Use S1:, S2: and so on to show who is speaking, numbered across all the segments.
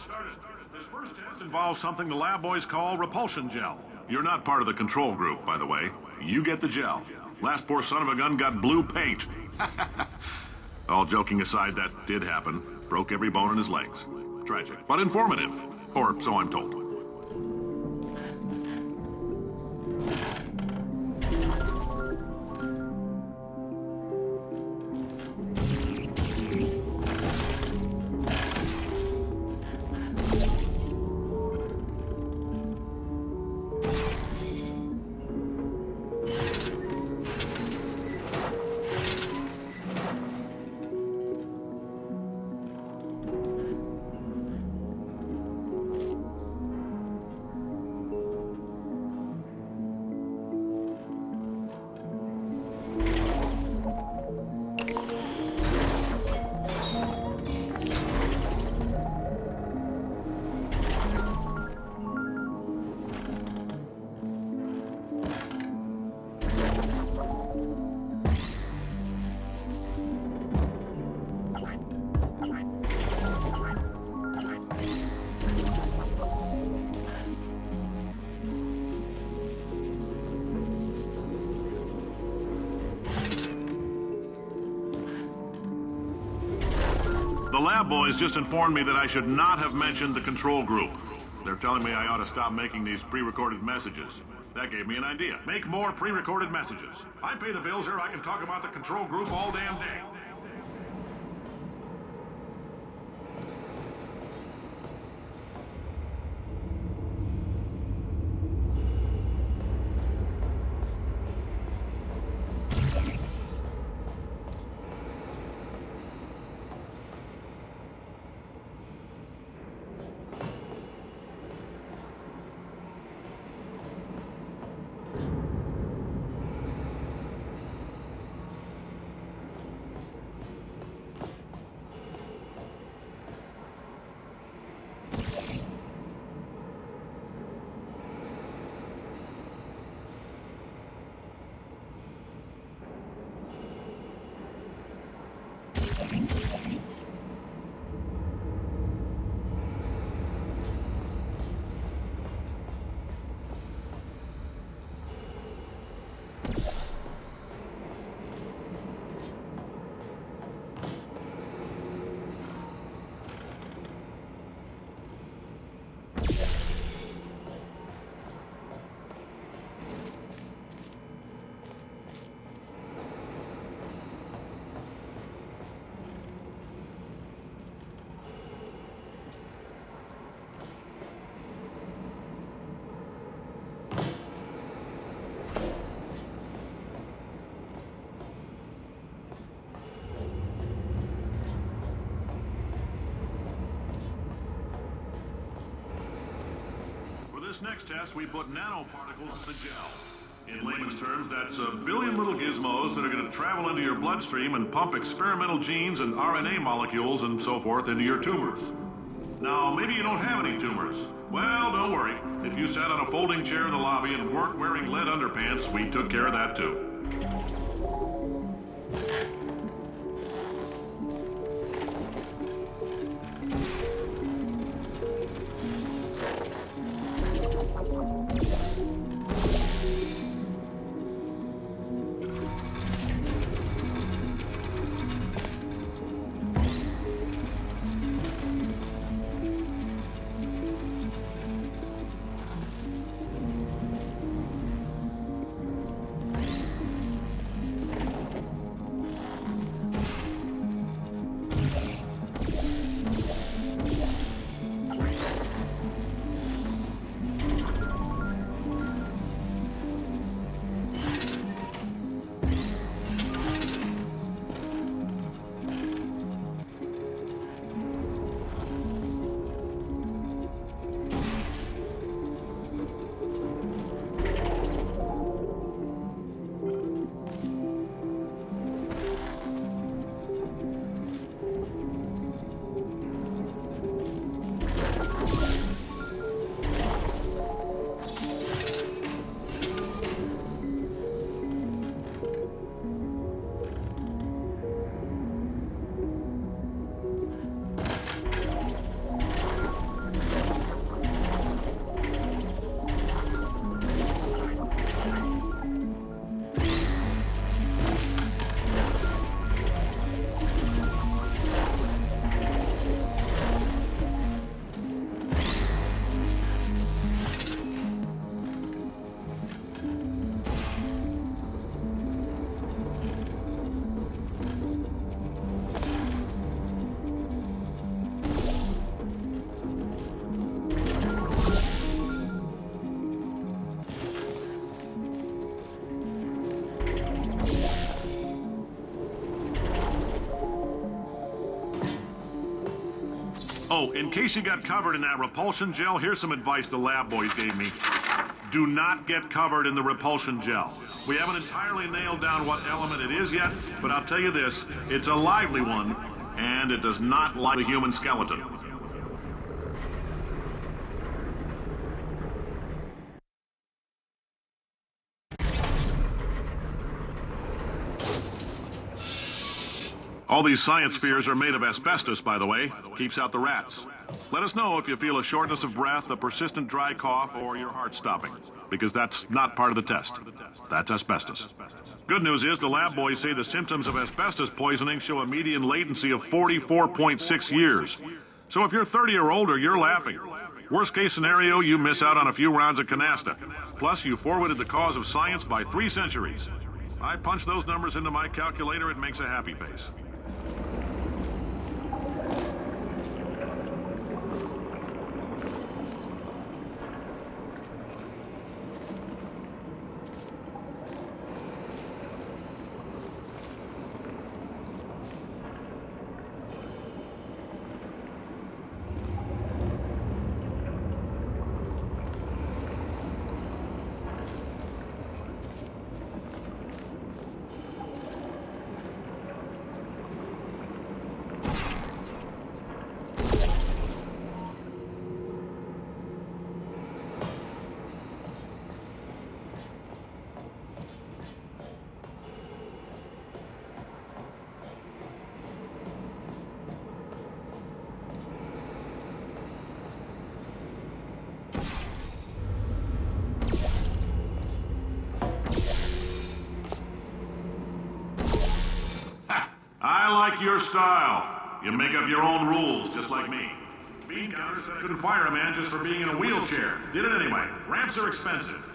S1: started. This first test involves something the lab boys call repulsion gel. You're not part of the control group, by the way. You get the gel. Last poor son of a gun got blue paint. All joking aside, that did happen. Broke every bone in his legs. Tragic, but informative. Or so I'm told. The lab boys just informed me that I should not have mentioned the control group. They're telling me I ought to stop making these pre-recorded messages. That gave me an idea. Make more pre-recorded messages. I pay the bills here, I can talk about the control group all damn day. This next test, we put nanoparticles in the gel. In layman's terms, that's a billion little gizmos that are going to travel into your bloodstream and pump experimental genes and RNA molecules and so forth into your tumors. Now, maybe you don't have any tumors. Well, don't worry. If you sat on a folding chair in the lobby and weren't wearing lead underpants, we took care of that too. Oh, in case you got covered in that repulsion gel, here's some advice the lab boys gave me. Do not get covered in the repulsion gel. We haven't entirely nailed down what element it is yet, but I'll tell you this, it's a lively one, and it does not like the human skeleton. All these science spheres are made of asbestos, by the way. Keeps out the rats. Let us know if you feel a shortness of breath, a persistent dry cough, or your heart stopping, because that's not part of the test. That's asbestos. Good news is the lab boys say the symptoms of asbestos poisoning show a median latency of 44.6 years. So if you're 30 or older, you're laughing. Worst case scenario, you miss out on a few rounds of canasta. Plus, you forwarded the cause of science by 3 centuries. I punch those numbers into my calculator, it makes a happy face. I like your style. You make up your own rules, just like me. Bean counter said I couldn't fire a man just for being in a wheelchair. Did it anyway. Ramps are expensive.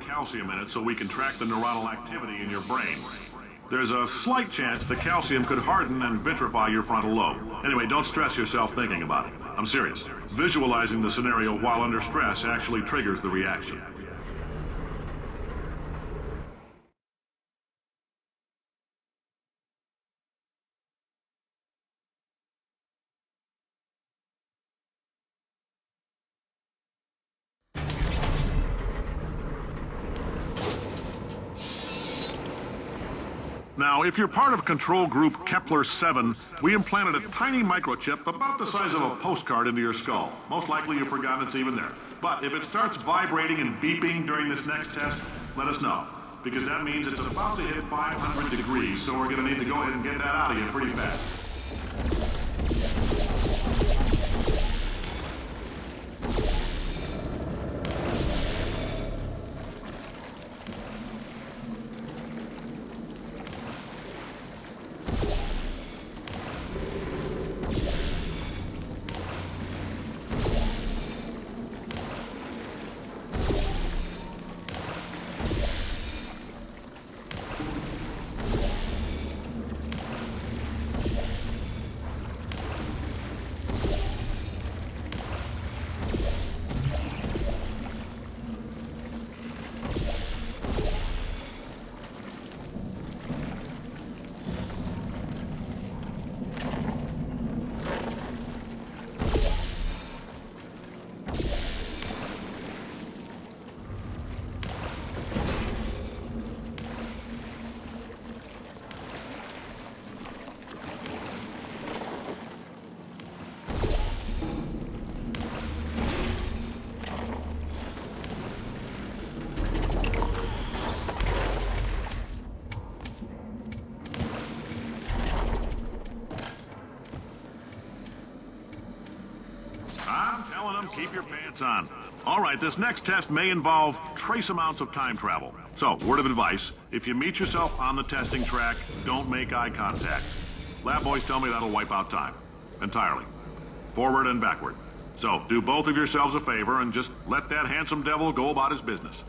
S1: Calcium in it so we can track the neuronal activity in your brain. There's a slight chance the calcium could harden and vitrify your frontal lobe. Anyway, don't stress yourself thinking about it. I'm serious. Visualizing the scenario while under stress actually triggers the reaction. Now, if you're part of control group Kepler-7, we implanted a tiny microchip about the size of a postcard into your skull. Most likely you've forgotten it's even there. But if it starts vibrating and beeping during this next test, let us know. Because that means it's about to hit 500 degrees, so we're going to need to go ahead and get that out of you pretty fast. them, keep your pants on. All right, this next test may involve trace amounts of time travel. So, word of advice, if you meet yourself on the testing track, don't make eye contact. Lab boys tell me that'll wipe out time. Entirely. Forward and backward. So, do both of yourselves a favor and just let that handsome devil go about his business.